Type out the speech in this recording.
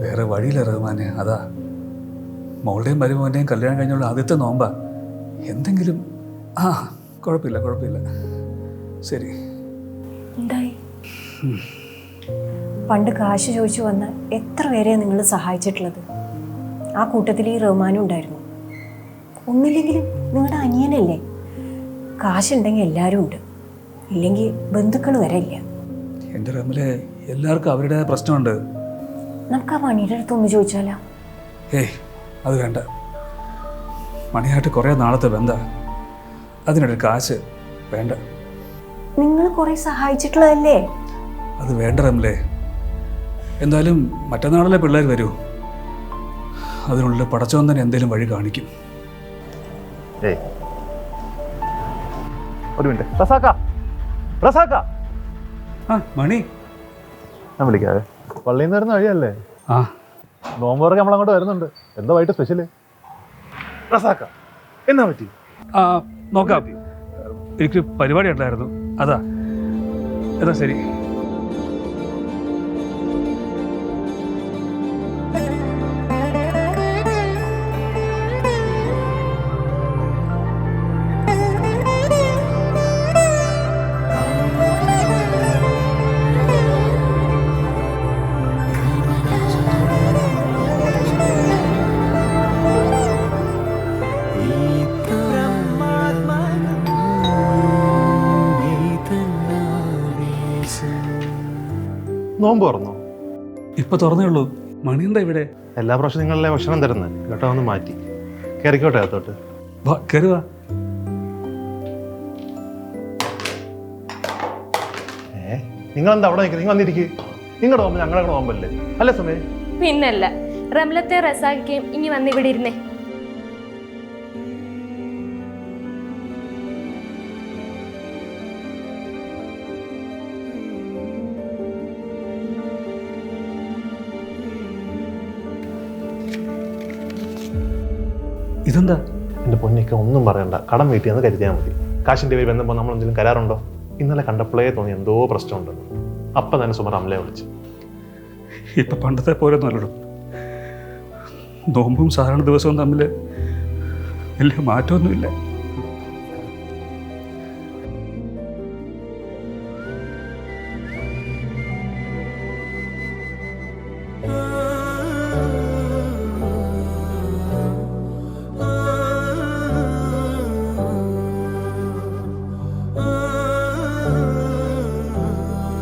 വേറെ വഴിയില്ല റഹ്മാനെ. അതാ മോളുടെയും മരുമോൻ്റെയും കല്യാണം കഴിഞ്ഞുള്ള ആദ്യത്തെ നോമ്പാ. എന്തെങ്കിലും കുഴപ്പമില്ല. ശരി. എന്തായി? പണ്ട് കാശ് ചോദിച്ചു വന്ന എത്ര പേരെയാണ് നിങ്ങൾ സഹായിച്ചിട്ടുള്ളത്? ആ കൂട്ടത്തിൽ ഈ റഹ്മാനും ഉണ്ടായിരുന്നു. ഒന്നില്ലെങ്കിലും നിങ്ങളുടെ അനിയനല്ലേ. കാശുണ്ടെങ്കിൽ എല്ലാവരും ഉണ്ട്, ഇല്ലെങ്കിൽ ബന്ധുക്കൾ വരെ ഇല്ല. എൻ്റെ റഹ്മിലെ എല്ലാവർക്കും അവരുടേതായ പ്രശ്നമുണ്ട്. നമുക്ക് ആ മണിയുടെ അടുത്തൊന്ന് ചോദിച്ചാലോ? ഏയ് അത് വേണ്ട. മണിയായിട്ട് കുറേ നാളത്തെ ബന്ധ, അതിനൊരു കാശ് വേണ്ട. നിങ്ങൾ കുറേ സഹായിച്ചിട്ടുള്ളതല്ലേ? അത് വേണ്ട റഹ്മിലെ. എന്തായാലും മറ്റന്നാളല്ലേ പിള്ളേർ വരൂ. അതിനുള്ളിൽ പടച്ചവൻ തന്നെ എന്തെങ്കിലും വഴി കാണിക്കും. ഒരു മിനിറ്റ്. റസാക്ക മണി, ഞാൻ വിളിക്കാവേ. പള്ളിയിൽ നിന്ന് വരുന്ന വഴിയല്ലേ? നോമ്പുറക്ക് നമ്മളങ്ങോട്ട് വരുന്നുണ്ട്. എന്താ വൈകിട്ട് സ്പെഷ്യല്? റസാക്ക എന്നാ പറ്റി? നോക്കാം. എനിക്ക് പരിപാടി ഉണ്ടായിരുന്നു, അതാ. എന്നാ ശരി. നോമ്പ് തുറന്നോ? ഇപ്പൊ തുറന്നേ ഉള്ളൂ. മണി എന്താ ഇവിടെ? എല്ലാ പ്രാവശ്യം നിങ്ങളല്ലേ ഭക്ഷണം തരുന്നത്. കേട്ടോ, ഒന്ന് മാറ്റി കയറിക്കോട്ടെ അകത്തോട്ട്. കയറുക. നിങ്ങളെന്താ അവിടെ നിൽക്കുന്നത്? നിങ്ങൾ വന്നിരിക്കുക. നിങ്ങളുടെ നോമ്പ് ഞങ്ങളുടെ നോമ്പല്ലേ? അല്ലേ സമയം? പിന്നല്ല, റംലത്തെ റസാഖിക്കും ഇനി വന്നിവിടെ ഇരുന്നേ. ഇതെന്താ? എൻ്റെ പൊന്നിക്ക് ഒന്നും പറയണ്ട. കടം വീട്ടിൽ നിന്ന് കരുതിയാൽ മതി. കാശിൻ്റെ പേര് ബന്ധം നമ്മൾ എന്തെങ്കിലും കരാറുണ്ടോ? ഇന്നലെ കണ്ടപ്പോഴേ തോന്നി എന്തോ പ്രശ്നമുണ്ടെന്ന്. അപ്പം തന്നെ സുമർ അമലയെ വിളിച്ചു. ഇപ്പൊ പണ്ടത്തെ പോലെ നല്ലതും നോമ്പും സാധാരണ ദിവസവും തമ്മിൽ വലിയ മാറ്റമൊന്നുമില്ല.